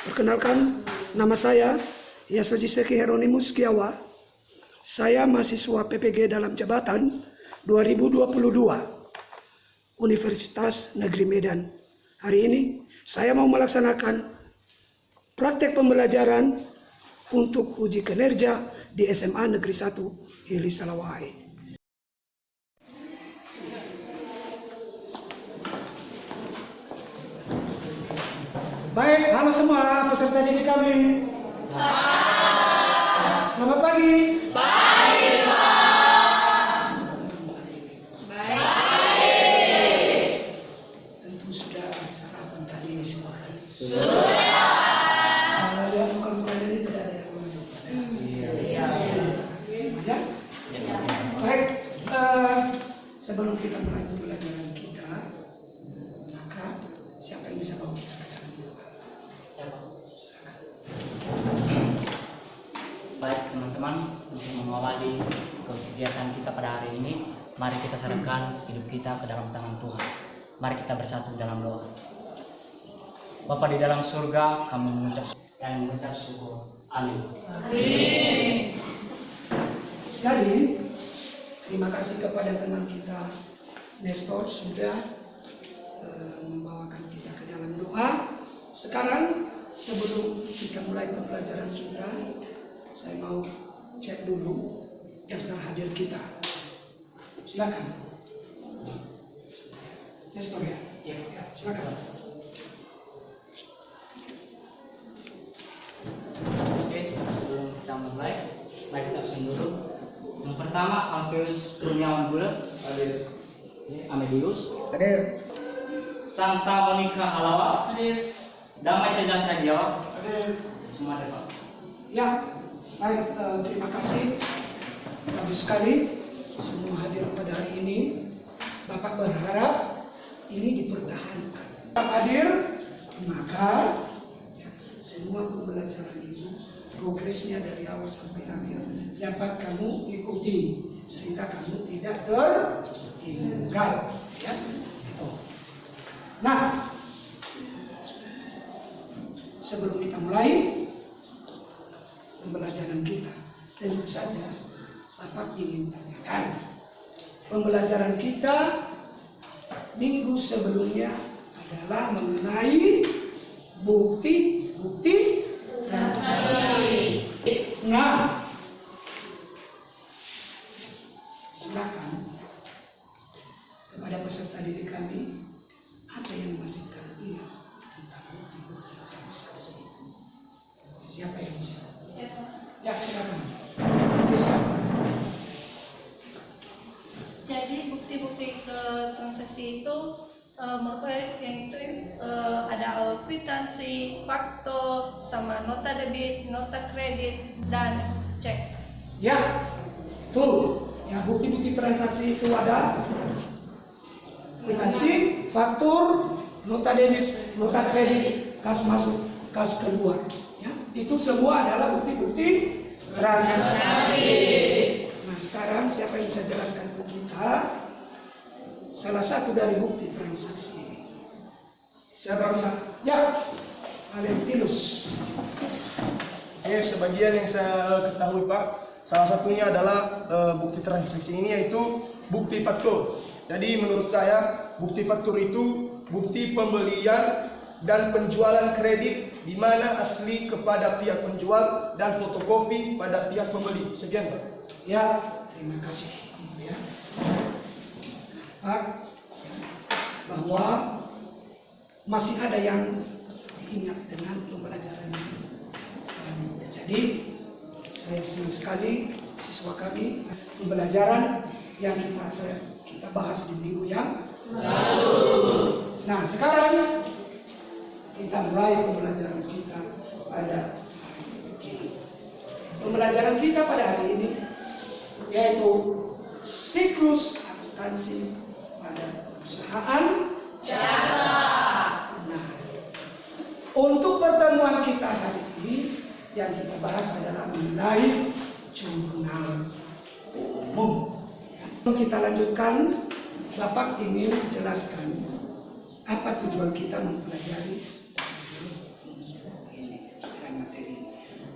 Perkenalkan, nama saya Yasoji Seki Heronimus Setiawan. Saya mahasiswa PPG dalam jabatan 2022 Universitas Negeri Medan. Hari ini saya mau melaksanakan praktek pembelajaran untuk uji kinerja di SMA Negeri 1 Hili Salawai. Baik, halo semua peserta didik kami. Selamat pagi. Baik, Pak. Baik. Tentu sudah sarapan tadi ini semua kan? Sudah. Kalau lihat muka-muka ini tidak ada yang menunjukkan. Iya. Ya. Baik, sebelum kita mulai pembelajaran kita, maka siapa yang bisa bawa kita ke dalam doa? Baik teman-teman, untuk mengawali kegiatan kita pada hari ini, mari kita serahkan hidup kita ke dalam tangan Tuhan. Mari kita bersatu dalam doa. Bapa di dalam surga, kami mengucap syukur. Amin. Amin. Jadi, terima kasih kepada teman kita Nestor sudah membawakan kita ke dalam doa. Sekarang sebelum kita mulai pembelajaran kita, saya mau cek dulu daftar hadir kita. Silakan. Nestor ya? Ya, silakan. Oke, sebelum kita mulai, mari kita absen dulu. Yang pertama, Alfeus Kurniawan Bulat, Amelius, Hadir. Santa Monica Halawa, Damai Sejahtera Jawa, Hadir. semua ada Pak. Ya, baik, terima kasih. Bagus sekali semua hadir pada hari ini. Bapak berharap ini dipertahankan. Bapak hadir, maka ya, semua pembelajaran itu progresnya dari awal sampai akhir dapat kamu ikuti sehingga kamu tidak tertinggal. Ya, gitu. Nah, sebelum kita mulai pembelajaran kita, tentu saja Bapak ingin tanyakan, pembelajaran kita minggu sebelumnya adalah mengenai bukti transaksi. Nah, silakan kepada peserta didik kami, apa yang masih kamu ingat tentang bukti transaksi? Siapa yang bisa? Ya, silakan. Bisa. Jadi bukti-bukti transaksi itu merupakan yang itu ada kwitansi, faktur, sama nota debit, nota kredit, dan cek. Ya, betul. Ya, bukti-bukti transaksi itu ada kwitansi, faktur, nota debit, nota kredit, kas masuk, kas keluar. Ya, itu semua adalah bukti-bukti transaksi. Nah, sekarang siapa yang bisa jelaskan ke kita salah satu dari bukti transaksi ini? Siapa bisa? Ya, Valentinus. Sebagian yang saya ketahui Pak, salah satunya adalah bukti transaksi ini yaitu bukti faktur. Jadi menurut saya bukti faktur itu bukti pembelian dan penjualan kredit di mana asli kepada pihak penjual dan fotokopi pada pihak pembeli. Sekian Pak. Ya, terima kasih. Itu ya. Pak, bahwa masih ada yang diingat dengan pembelajaran ini. Jadi saya senang sekali siswa kami pembelajaran yang kita bahas di minggu yang lalu. Nah, sekarang kita mulai pembelajaran kita pada hari ini. Pembelajaran kita pada hari ini yaitu siklus akuntansi pada perusahaan jasa. Nah, untuk pertemuan kita hari ini yang kita bahas adalah mengenai jurnal umum. Kita lanjutkan, Bapak ingin jelaskan apa tujuan kita mempelajari ini.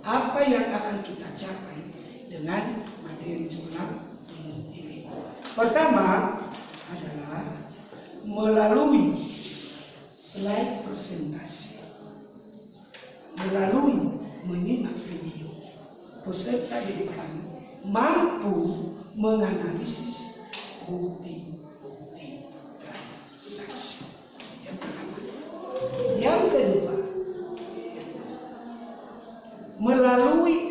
apa yang akan kita capai dengan materi jurnal ini. Pertama adalah melalui slide presentasi, melalui menyimak video, peserta didik kami mampu menganalisis bukti-bukti transaksi. Yang pertama. Yang kedua, melalui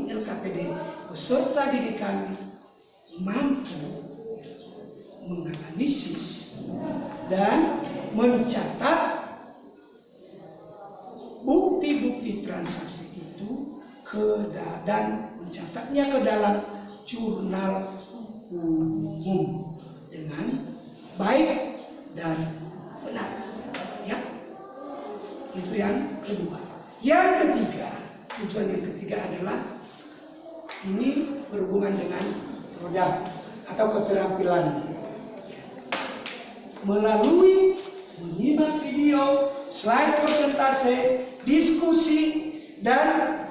LKPD, peserta didik kami mampu menganalisis dan mencatat bukti-bukti transaksi itu dan mencatatnya ke dalam jurnal umum dengan baik dan benar. Ya, itu yang kedua. Yang ketiga, tujuan yang ketiga adalah ini berhubungan dengan produk atau keterampilan. Melalui menyimak video, slide presentasi, diskusi, dan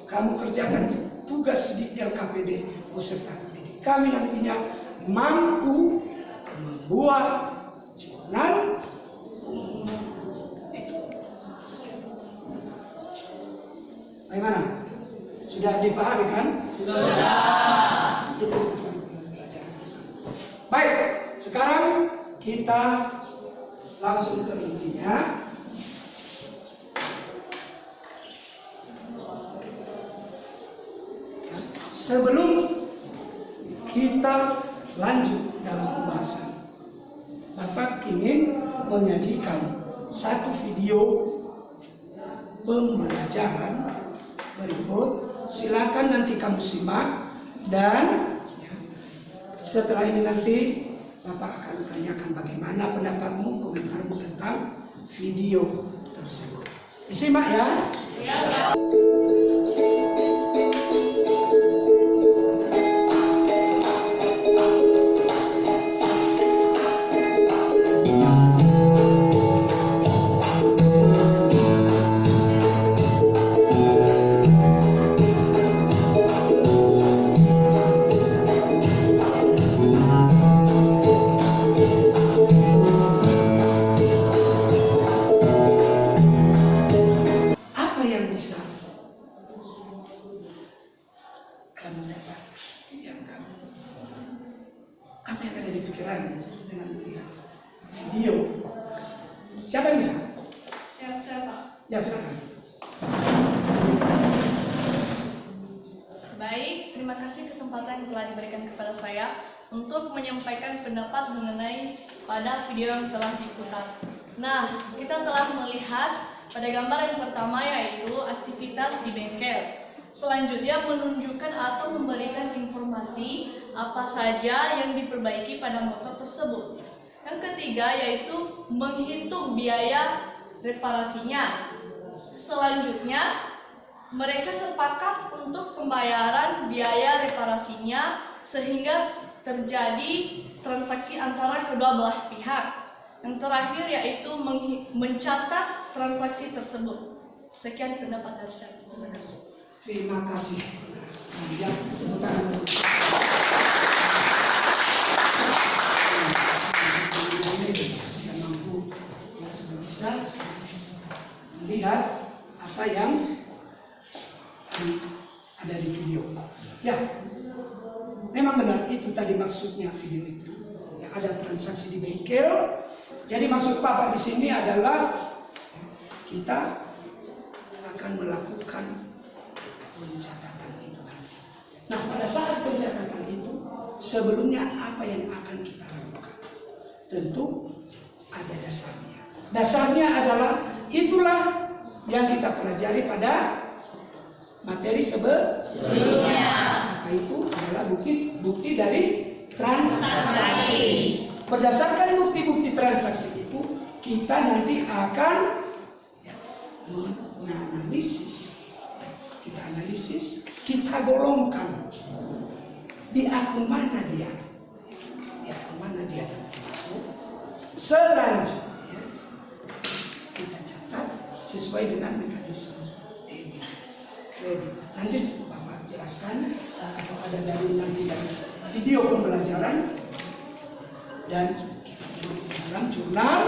kamu kerjakan tugas di LKPD peserta didik kami nantinya mampu membuat jurnal umum itu. Bagaimana? Sudah dipahami kan? Sudah. Itu tujuan pembelajaran kita. Baik, sekarang kita langsung ke intinya. Sebelum kita lanjut dalam pembahasan, Bapak ingin menyajikan satu video pembelajaran berikut. Silakan nanti kamu simak dan setelah ini nanti Bapak akan tanyakan bagaimana pendapatmu, komentarmu tentang video tersebut. Disimak ya. Ya. Apa yang ada di pikiran dengan melihat video? Siapa yang bisa? Saya Pak. Ya, silakan. Baik, terima kasih kesempatan yang telah diberikan kepada saya untuk menyampaikan pendapat mengenai pada video yang telah diputar. Nah, kita telah melihat pada gambar yang pertama yaitu aktivitas di bengkel. Selanjutnya menunjukkan atau memberikan informasi apa saja yang diperbaiki pada motor tersebut. Yang ketiga yaitu menghitung biaya reparasinya. Selanjutnya mereka sepakat untuk pembayaran biaya reparasinya sehingga terjadi transaksi antara kedua belah pihak. Yang terakhir yaitu mencatat transaksi tersebut. Sekian pendapat dari saya. Terima kasih. Terima kasih. Ya, tepuk tangan. Sudah mampu, ya, sudah bisa melihat apa yang ada di video. Ya, memang benar itu tadi maksudnya video itu. Ya, ada transaksi di bengkel. Jadi maksud Bapak di sini adalah kita akan melakukan pencatatan itu. Nah, pada saat pencatatan itu, sebelumnya apa yang akan kita lakukan? Tentu ada dasarnya. Dasarnya adalah itulah yang kita pelajari pada materi sebelumnya. Apa itu adalah bukti dari transaksi. Berdasarkan bukti-bukti transaksi itu, kita nanti akan menganalisis. Kita analisis, kita golongkan di akun mana dia, masuk. Selanjutnya kita catat sesuai dengan mekanisme debit kredit. Nanti Bapak jelaskan atau ada dari video pembelajaran dan dalam jurnal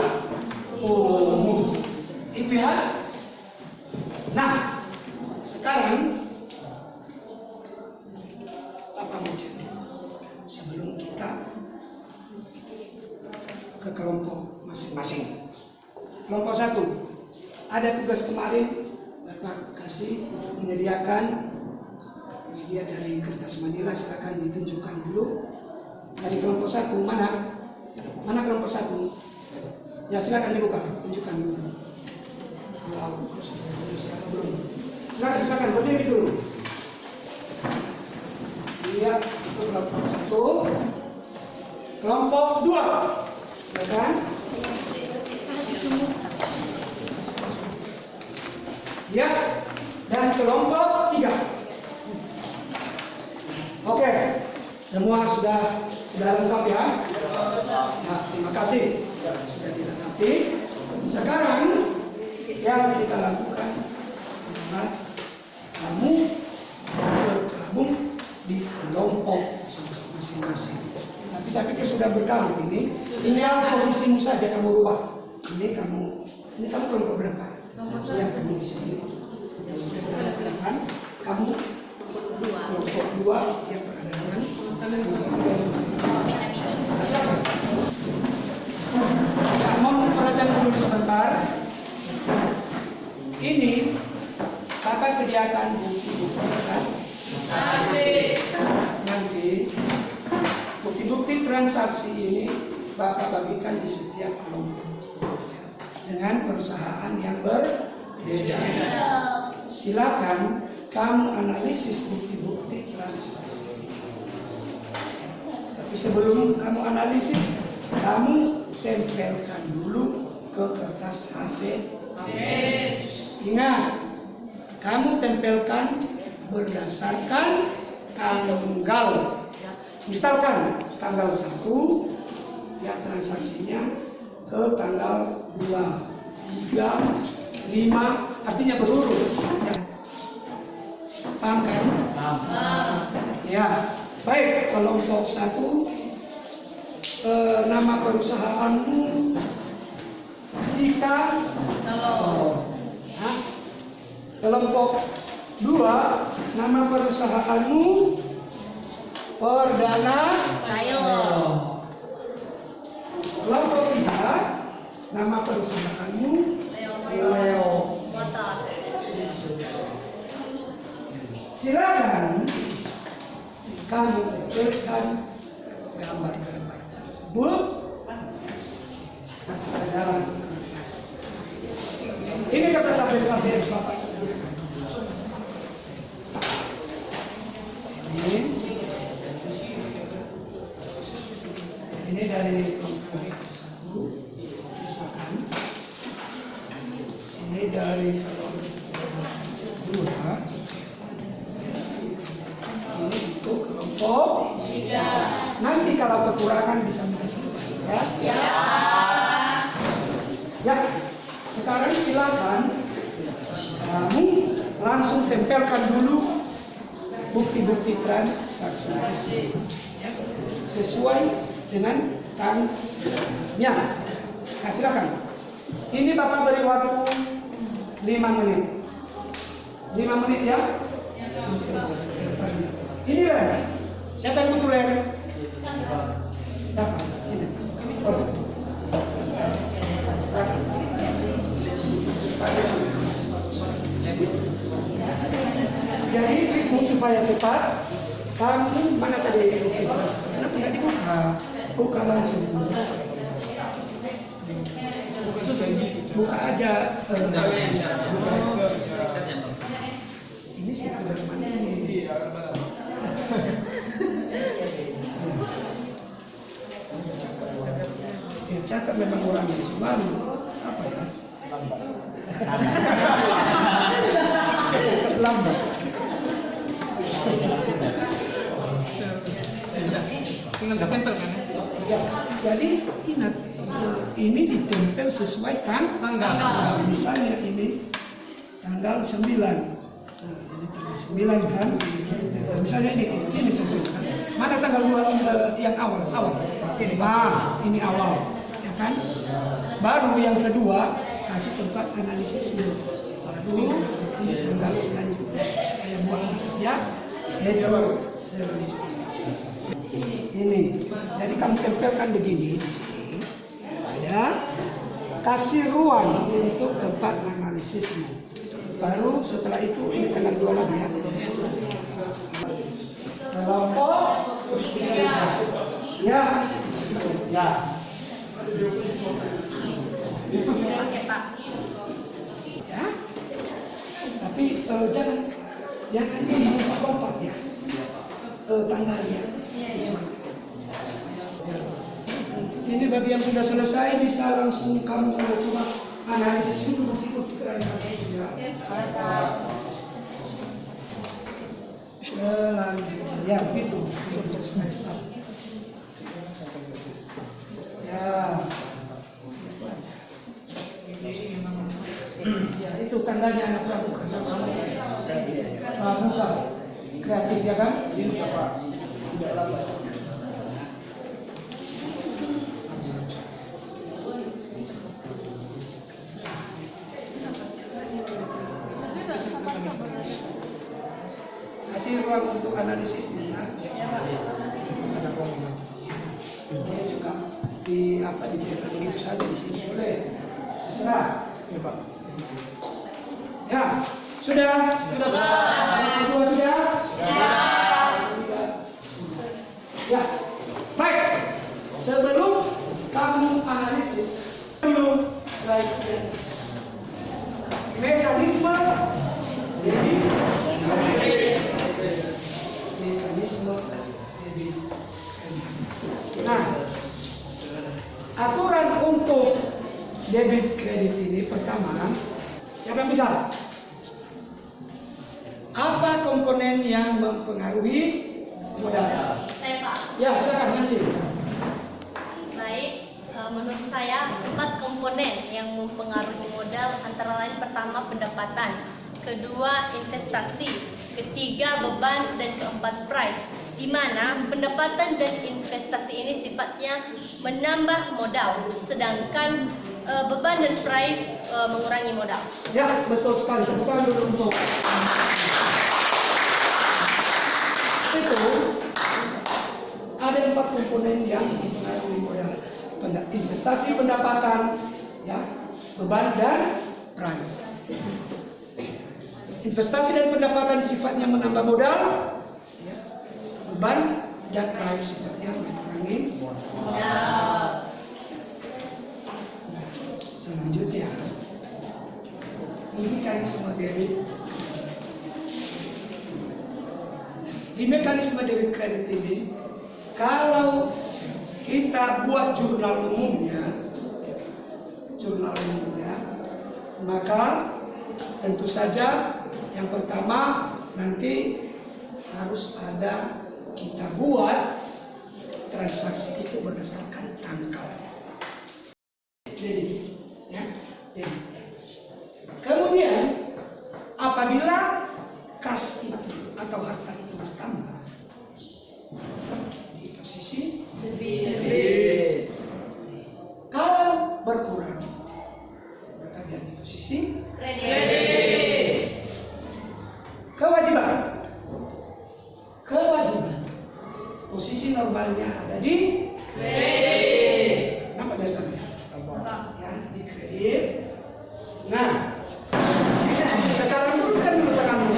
umum. Itu ya. Nah, sekarang Bapak mau cerita sebelum kita ke kelompok masing-masing. Kelompok 1, ada tugas kemarin Bapak kasih menyediakan media dari kertas manila, silakan ditunjukkan dulu. Dari kelompok 1 mana? Mana kelompok 1? Ya silakan dibuka, tunjukkan dulu. Kalau silakan belum. Silakan berdiri dulu. Lihat itu kelompok 1. Kelompok 2. Silakan. Ya. Dan kelompok 3. Oke. Semua sudah lengkap ya? Nah, terima kasih sudah dilengkapi. Sekarang yang kita lakukan adalah kamu bergabung di kelompok masing-masing. Tapi saya pikir sudah bergabung ini. Tinggal posisimu saja kamu rubah. Ini kamu kelompok berapa? Yang kamu di sini. Yang sudah berada kamu kelompok 2 yang berada dengan ya, mohon perhatian dulu sebentar. Ini Bapak sediakan bukti-bukti transaksi. Nanti bukti-bukti transaksi ini Bapak bagikan di setiap kelompok dengan perusahaan yang berbeda. Silakan kamu analisis bukti-bukti transaksi. Tapi sebelum kamu analisis, kamu tempelkan dulu ke kertas HVS. Ingat, kamu tempelkan berdasarkan tanggal. Misalkan tanggal 1, ya transaksinya ke tanggal 2, 3, 5, artinya berurut. Ya. Paham kan? Ya, baik. Kelompok 1, nama perusahaanmu Tika Salon. Kelompok 2, nama perusahaanmu Perdana Ayo. Kelompok 3, nama perusahaanmu Leo. Silakan kamu tempelkan gambar-gambar tersebut ke dalam kertas. Ini kata sampai Bapak. Ini dari kelompok 1. Ini dari kelompok 2. Ini untuk kelompok 3. Nanti kalau kekurangan bisa mengasih ya. Ya. Sekarang silakan kamu langsung tempelkan dulu bukti-bukti transaksi ya, sesuai dengan tanggalnya. Nah, silakan. Ini Bapak beri waktu 5 menit. 5 menit ya. Ini Ren. Siapa yang butuh Ren? Dapat. Ini. Oh. Jadi supaya cepat, kamu mana tadi? Karena tidak dibuka, buka langsung. Buka aja. Ini sih benar mana ini? Ya, cakap memang orangnya cuman apa ya? Lambat. Tinggal ditempel kan ya? Ya, jadi ingat ini ditempel sesuai tanggal. Nah, misalnya ini tanggal 9. Nah, ini tanggal 9 kan? Nah, misalnya ini contohnya. Mana tanggal 2 yang awal? Nah, ini awal, ya kan? Baru yang kedua kasih tempat analisisnya. Baru ini tanggal selanjutnya. Saya buat ya, itu selanjutnya. Ini, jadi kamu tempelkan begini di sini. Ada kasih ruang untuk tempat analisismu. Baru setelah itu ini tanggal 2 lagi ya. Kelompok ya. Ya. Tapi jangan ini lompat ya. Tanggalnya. Ini bagi yang sudah selesai bisa langsung kamu coba analisis dulu bukti transaksi ya. Selanjutnya ya begitu untuk cepat. Ya. Ya itu tandanya anak pramuka. Pramuka kreatif ya kan? Tidak lambat. Kasih ruang untuk analisisnya. Ini juga di begitu saja di sini boleh. Terserah. Ya Pak. Ya, sudah. Kedua sudah. Ya, baik. Sebelum kamu analisis dulu slide mekanisme jadi nah, aturan untuk debit kredit ini pertama, siapa yang bisa? Apa komponen yang mempengaruhi modal? Saya Pak. Ya, silakan Nancy. Baik, menurut saya 4 komponen yang mempengaruhi modal antara lain pertama pendapatan, kedua investasi, ketiga beban, dan keempat price. Di mana pendapatan dan investasi ini sifatnya menambah modal, sedangkan beban dan price mengurangi modal. Ya, betul sekali. Bukan dulu untuk itu ada 4 komponen yang mempengaruhi modal: investasi, pendapatan, ya, beban dan price. Investasi dan pendapatan sifatnya menambah modal, ya. Beban dan price sifatnya mengurangi modal. Selanjutnya, ini mekanisme debit. Di mekanisme debit kredit ini, kalau kita buat jurnal umumnya, maka tentu saja yang pertama nanti harus ada kita buat transaksi itu berdasarkan tanggal. Jadi, ya. Kemudian apabila kas itu atau harta itu bertambah di posisi debit. Kalau berkurang maka dia di posisi kredit. Kewajiban. Posisi normalnya ada di kredit. Apa dasarnya? Ya, di kredit. Nah, sekarang turunkan dulu tanganmu.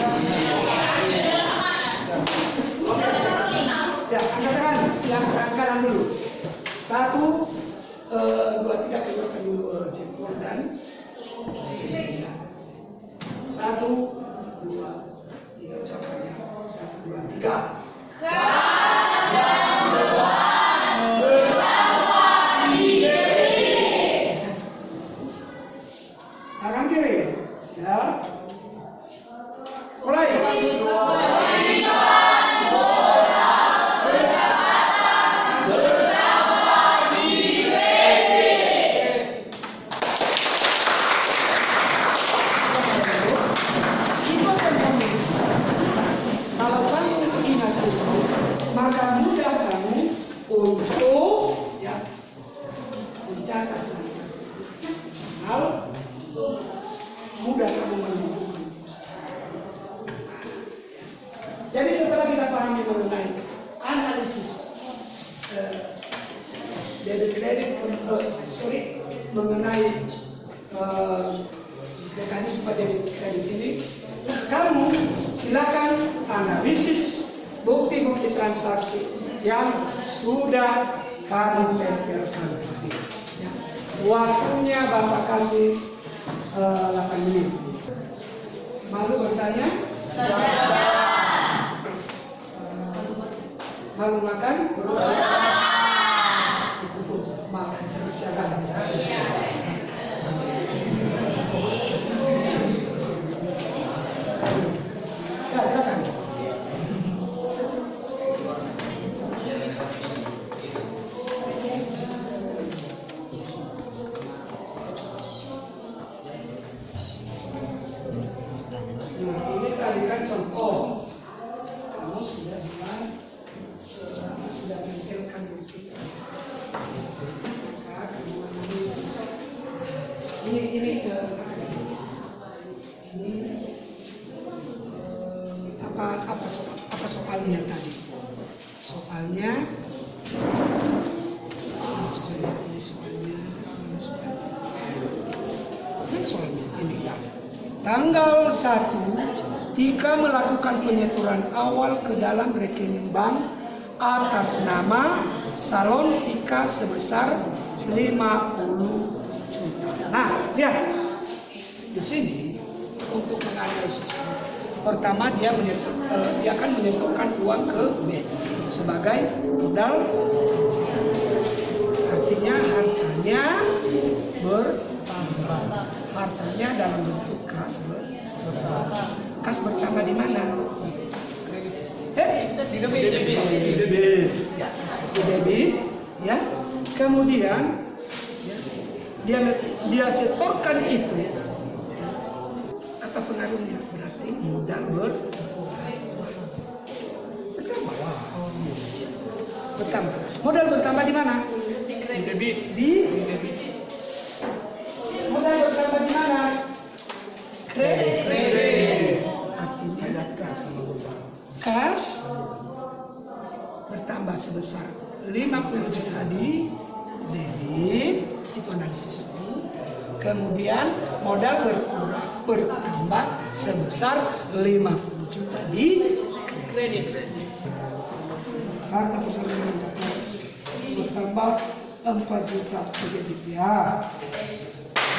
Ya, angkat tangan. Ya, angkat kanan dulu. 1, 2, 3, keluarkan dulu jempol dan 1, 2, 3 ucapannya. 1, 2, 3. Tangan kiri, ya. Mulai. mudah kamu menentukan posisi. Jadi setelah kita pahami mengenai analisis debit kredit, mengenai mekanisme debit kredit ini, kamu silakan analisis bukti-bukti transaksi yang sudah kami tempelkan tadi. Ya. Waktunya Bapak kasih 8 menit. Malu bertanya? Malu makan? Makan terus ya kan? Ya, silakan. Nah, ini tadi kan contoh. Kamu sudah bilang, kamu sudah tampilkan bukti transaksi. Maka kamu analisis. Ini apa soalnya tadi? Soalnya ini ya. Tanggal 1 Tika melakukan penyetoran awal ke dalam rekening bank atas nama salon Tika sebesar 50 juta. Nah, lihat di sini untuk menganalisis. Pertama dia akan menyetorkan uang ke B sebagai modal. Artinya hartanya bertambah. Hartanya dalam bentuk kas bertambah. Kas bertambah di mana? Di debit. Ya, di debit. Ya. Kemudian dia setorkan itu. Apa pengaruhnya? Berarti modal bertambah. Modal bertambah di mana? Di kredit. Di modal bertambah di mana? Kredit. Artinya kas bertambah sebesar 50 juta di debit, itu analisis. Kemudian modal bertambah sebesar 50 juta di kredit. Harta pekerjaan bertambah 4 juta di debit ya.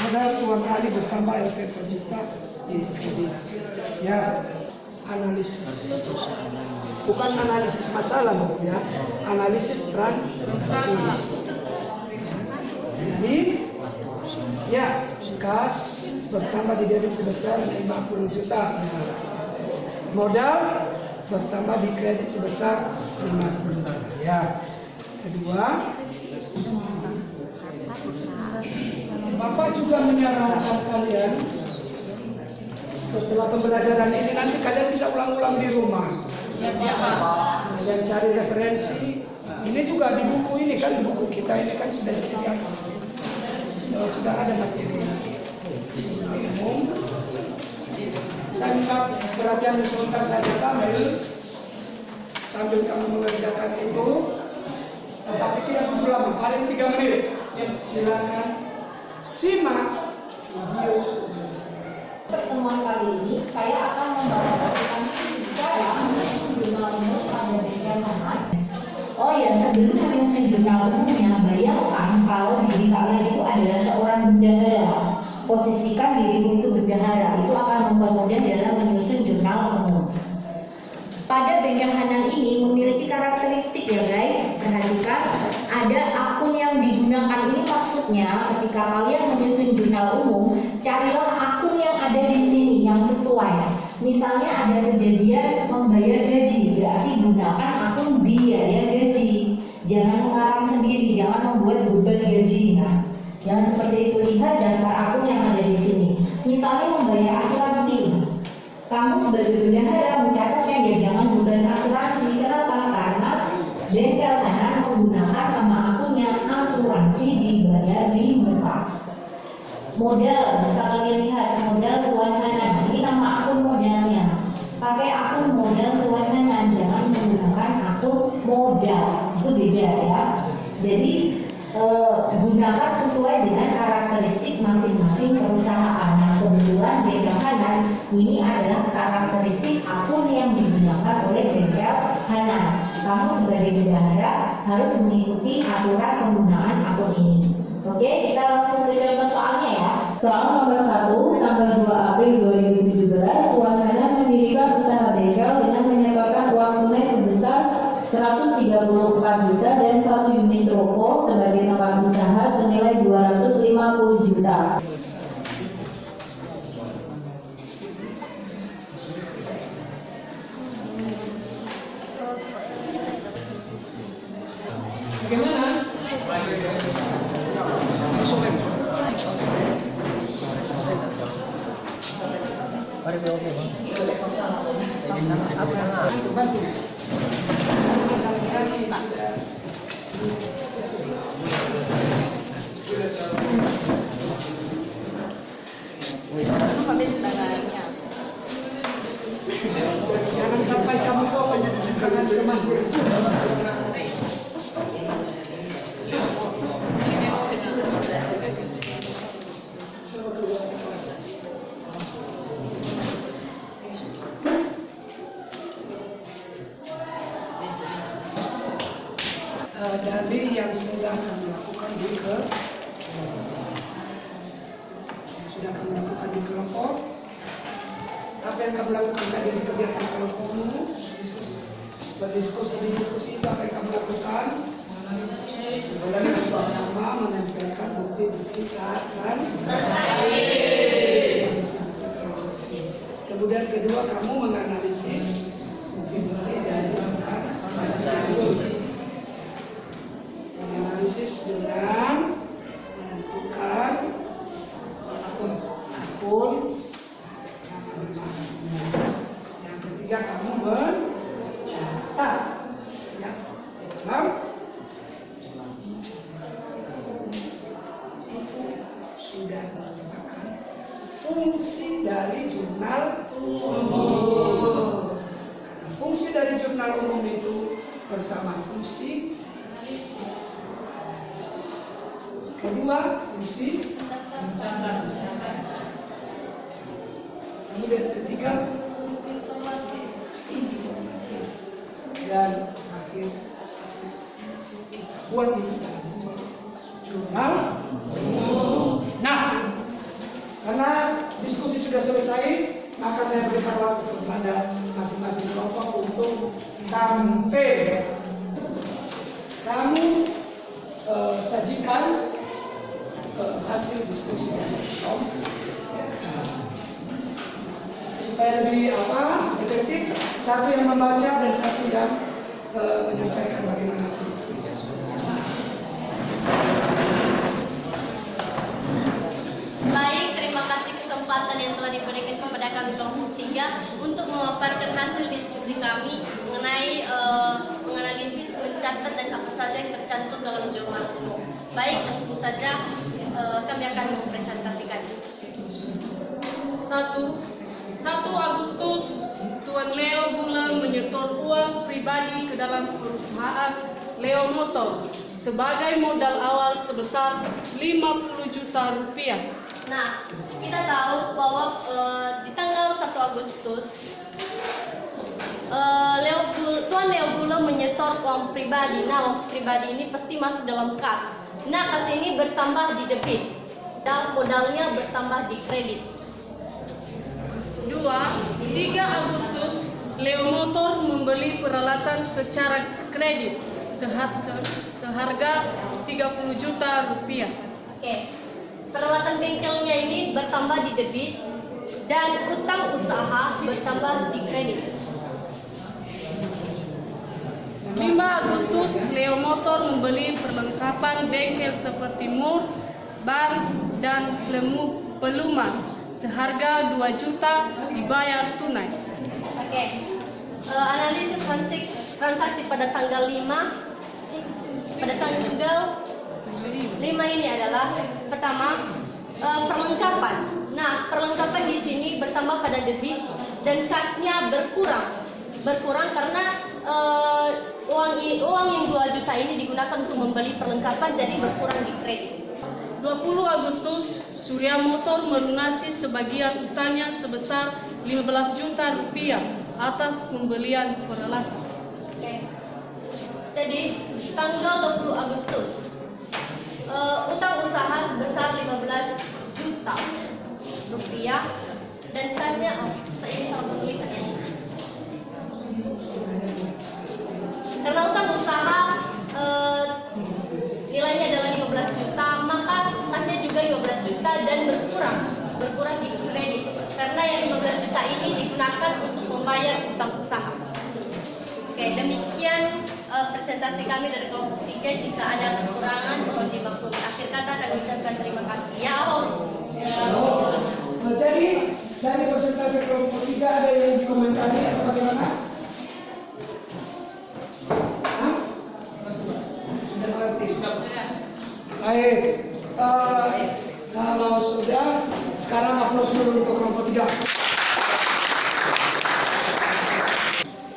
Modal Tuan Ali bertambah LP 4 juta di kredit. Ya, analisis. Bukan analisis masalah ya, analisis transaksi. Jadi ya, kas bertambah di debit sebesar 50 juta. Modal bertambah di kredit sebesar 50 juta. Ya. Kedua, Bapak juga menyarankan kalian setelah pembelajaran ini nanti kalian bisa ulang-ulang di rumah. Dan cari referensi. Ini juga di buku ini kan, di buku kita ini kan sudah disediakan. Sudah ada materi umum. Saya minta perhatian sebentar saja sambil kamu mengerjakan itu. Tapi tidak perlu lama, paling 3 menit. Silakan simak video. Pertemuan kali ini saya akan membahas tentang cara menyusun jurnal umum pada bidang mana. Oh ya, sebelum menyusun jurnal umumnya, bayangkan kalau diri kalian itu adalah seorang bendahara. Posisikan dirimu itu bendahara, itu akan mempermudah dalam menyusun jurnal umum. Pada benggahanan ini memiliki karakteristik ya guys. Perhatikan, ada akun yang digunakan ini, maksudnya ketika kalian menyusun jurnal umum, carilah akun yang ada di sini yang sesuai. Misalnya ada kejadian membayar gaji, berarti gunakan akun biaya gaji. Jangan mengarang sendiri, jangan membuat beban gaji. Nah, jangan seperti itu, lihat daftar akun yang ada di sini. Misalnya membayar asuransi. Kamu sebagai bendahara mencatatnya ya, jangan beban asuransi. Kenapa? Karena bengkel kanan menggunakan nama akunnya asuransi dibayar di muka. modal, bisa kalian lihat modal Tuan Hanan. Ini nama akun modalnya. Pakai akun modal Tuan Hanan, jangan menggunakan akun modal. Itu beda ya. Jadi gunakan sesuai dengan karakteristik masing-masing perusahaan. Nah, kebetulan Bengkel Hanan ini adalah karakteristik akun yang digunakan oleh Bengkel Hanan. Kamu sebagai bendahara harus mengikuti aturan penggunaan akun ini. Oke, kita langsung ke contoh soalnya ya. Soal nomor 1, tanggal 2 April 2017, Tuan Hanan mendirikan usaha bengkel dengan menyetorkan uang tunai sebesar 134 juta dan 1 unit rokok sebagai tempat usaha senilai 250 juta. Bagaimana? Bantu. Jangan sampai kamu potong dengan teman. Dari yang sudah kami lakukan di kelompok, apa yang kamu lakukan tadi di kegiatan kelompokmu, berdiskusi itu apa yang kamu lakukan? Kemudian yang pertama menempelkan bukti-bukti transaksi. Kemudian kedua kamu menganalisis bukti-bukti dari transaksi. Menganalisis dengan menentukan akun. Yang ketiga kamu mencatat ya dalam itu sudah merupakan fungsi dari jurnal umum. Karena fungsi dari jurnal umum itu pertama fungsi, kedua fungsi mencatat, kemudian ketiga informatif, dan terakhir kita buat itu dalam jurnal. Nah, karena diskusi sudah selesai, maka saya berikan waktu kepada masing-masing kelompok untuk tampil. Kamu sajikan hasil diskusi supaya lebih efektif, satu yang membaca dan satu yang menyampaikan bagaimana hasil. Baik, terima kasih kesempatan yang telah diberikan kepada kami kelompok 3 untuk memaparkan hasil diskusi kami mengenai menganalisis, mencatat dan apa saja yang tercantum dalam jurnal umum. Baik, langsung saja kami akan mempresentasikan. 1 Agustus, Tuan Leo Gulam menyetor uang pribadi ke dalam perusahaan Leo Motor sebagai modal awal sebesar 50 juta rupiah. Nah, kita tahu bahwa di tanggal 1 Agustus Tuan Leo Gulam menyetor uang pribadi. Nah, uang pribadi ini pasti masuk dalam kas. Nah, kas ini bertambah di debit dan modalnya bertambah di kredit. 2. 3 Agustus, Leo Motor membeli peralatan secara kredit seharga 30 juta rupiah. Oke, peralatan bengkelnya ini bertambah di debit dan utang usaha bertambah di kredit. 5 Agustus, Leo Motor membeli perlengkapan bengkel seperti mur, ban, dan pelumas seharga 2 juta dibayar tunai. Oke, analisis transaksi pada tanggal 5 ini adalah pertama perlengkapan. Nah, perlengkapan di sini bertambah pada debit dan kasnya berkurang karena uang yang 2 juta ini digunakan untuk membeli perlengkapan, jadi berkurang di kredit. 20 Agustus, Surya Motor melunasi sebagian utangnya sebesar 15 juta rupiah atas pembelian peralatan. Oke. Jadi tanggal 20 Agustus utang usaha sebesar 15 juta rupiah dan kasnya saya salah penulisan ini. Karena utang usaha nilainya adalah 15 juta, maka kasnya juga 15 juta dan berkurang di kredit karena yang 15 juta ini digunakan untuk membayar utang usaha. Oke, demikian presentasi kami dari kelompok 3. Jika ada kekurangan mohon dimaklumi. Akhir kata kami ucapkan terima kasih. Ya Allah. Nah, jadi dari presentasi kelompok 3 ada yang dikomentari atau bagaimana? Hah? Sudah mengerti? Baik. Kalau sudah, sekarang aplaus dulu untuk kelompok 3.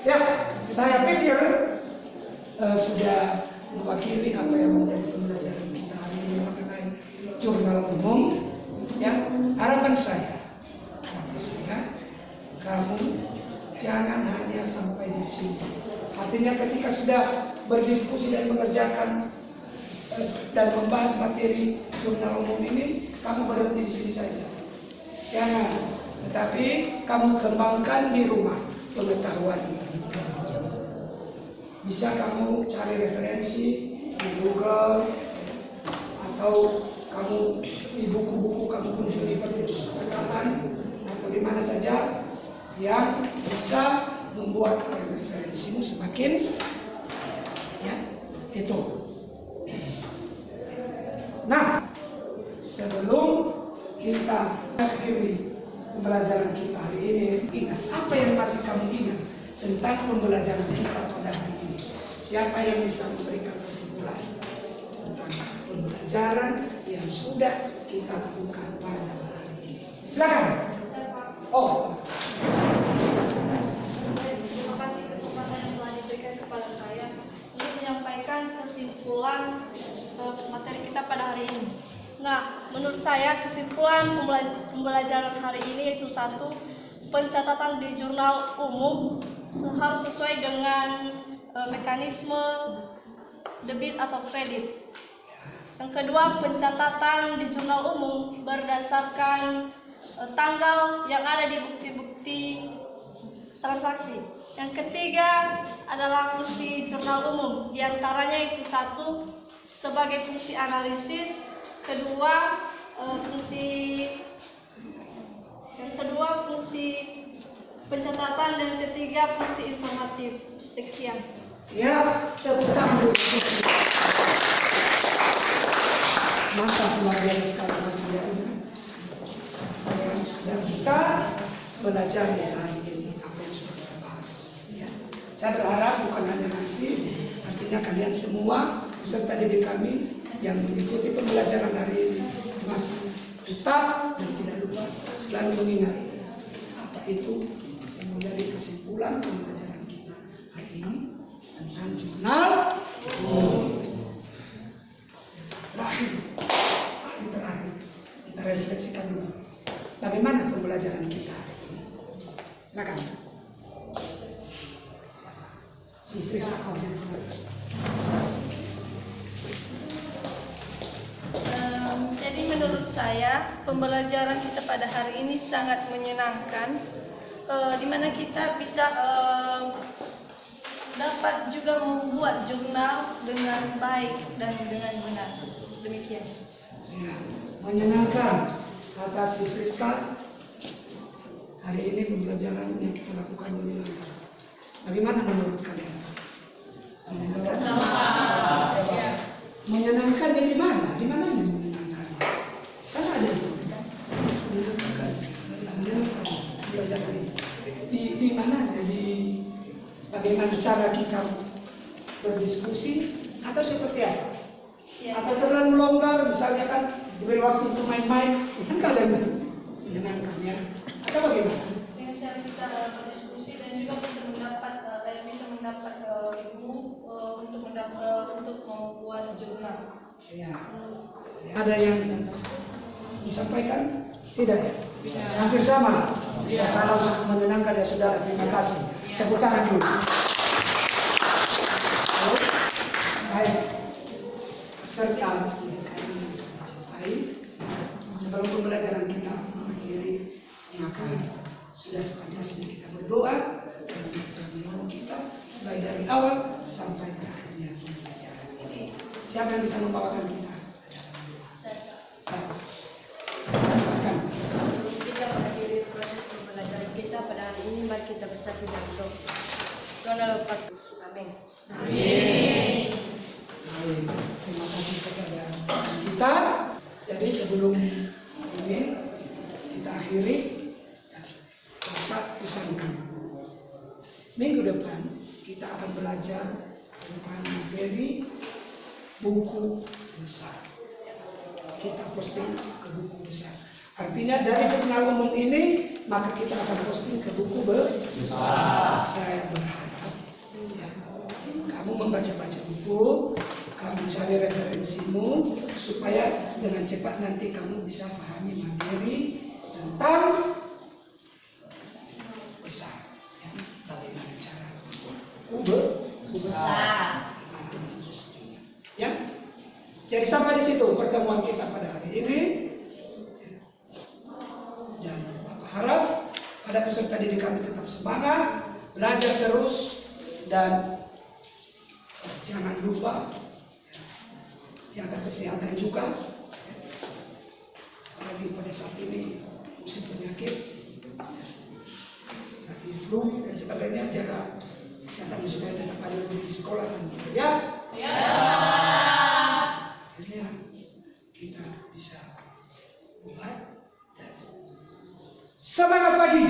Ya, saya pikir sudah mewakili apa yang menjadi pembelajaran kita hari ini mengenai jurnal umum. Ya, harapan saya, kamu jangan hanya sampai di sini. Artinya ketika sudah berdiskusi dan mengerjakan dan membahas materi jurnal umum ini, kamu berhenti di sini saja. Jangan, tetapi kamu kembangkan di rumah pengetahuan. Bisa kamu cari referensi di Google atau kamu di buku-buku kamu kunjungi perpustakaan atau di mana saja yang bisa membuat referensimu semakin ya itu. Nah, sebelum kita akhiri pembelajaran kita hari ini, ingat apa yang masih kamu ingat tentang pembelajaran kita pada hari ini. Siapa yang bisa memberikan kesimpulan tentang pembelajaran yang sudah kita lakukan pada hari ini? Silakan. Oh. Terima kasih kesempatan yang telah diberikan kepada saya untuk menyampaikan kesimpulan materi kita pada hari ini. Nah, menurut saya kesimpulan pembelajaran hari ini yaitu 1, pencatatan di jurnal umum harus sesuai dengan mekanisme debit atau kredit. Yang kedua, pencatatan di jurnal umum berdasarkan tanggal yang ada di bukti-bukti transaksi. Yang ketiga adalah fungsi jurnal umum, diantaranya itu 1 sebagai fungsi analisis, kedua fungsi pencatatan, dan ketiga fungsi informatif. Sekian. Ya, tepuk tangan dulu. Mantap, luar biasa sekali Mas Ria. Yang sudah kita belajar hari ini, apa yang sudah kita bahas. Ya. Saya berharap bukan hanya nanti, artinya kalian semua peserta didik kami yang mengikuti pembelajaran hari ini masih tetap dan tidak lupa selalu mengingat apa itu yang menjadi kesimpulan pembelajaran kita hari ini tentang jurnal paling terakhir. Kita refleksikan dulu bagaimana pembelajaran kita hari ini. Silakan. Si Frisa Jadi menurut saya pembelajaran kita pada hari ini sangat menyenangkan, di mana kita bisa dapat juga membuat jurnal dengan baik dan dengan benar. Demikian. Ya, menyenangkan kata si Friska. Hari ini pembelajaran yang kita lakukan menyenangkan. Bagaimana menurut kalian? Menyenangkan? Ya. Menyenangkan di mana? Di mana yang menyenangkan? Kan ada itu. Menyenangkan. Pembelajaran ini. Di mana? Di bagaimana cara kita berdiskusi atau seperti apa? Ya. Atau terlalu longgar, misalnya kan diberi waktu untuk main-main, Kalian itu menyenangkan ya. Atau bagaimana? Dengan cara kita berdiskusi dan juga bisa mendapat ilmu untuk membuat jurnal. Ya. Ada yang disampaikan? Tidak ya? Hampir sama. Kalau menyenangkan ya saudara, terima kasih. Tepuk tangan dulu. Baik. Serta sebelum pembelajaran kita mengakhiri, maka sudah sepatutnya kita berdoa dan menolong kita baik dari awal sampai akhirnya pembelajaran ini. Siapa yang bisa membawakan kita? Silakan. Sebelum kita mengakhiri proses pembelajaran kita pada hari ini, mari kita bersatu dalam doa. Tuhan adalah Patus. Amin. Amin. Terima kasih kepada kita. Jadi sebelum ini kita akhiri, Bapak pesankan. Minggu depan kita akan belajar tentang materi buku besar. Kita posting ke buku besar. Artinya dari jurnal umum ini, maka kita akan posting ke buku besar. Saya berharap ya, kamu membaca-baca buku, kamu cari referensimu, supaya dengan cepat nanti kamu bisa pahami materi tentang besar. Ya, bagaimana cara buku besar. Ya, jadi sampai di situ pertemuan kita pada hari ini. Dan Bapak harap pada peserta didik kami tetap semangat, belajar terus, dan jangan lupa jaga kesehatan juga. Apalagi pada saat ini musim penyakit, lagi flu dan sebagainya, jaga kesehatan supaya tetap ada di sekolah dan ya. Akhirnya kita bisa buat dan semangat pagi.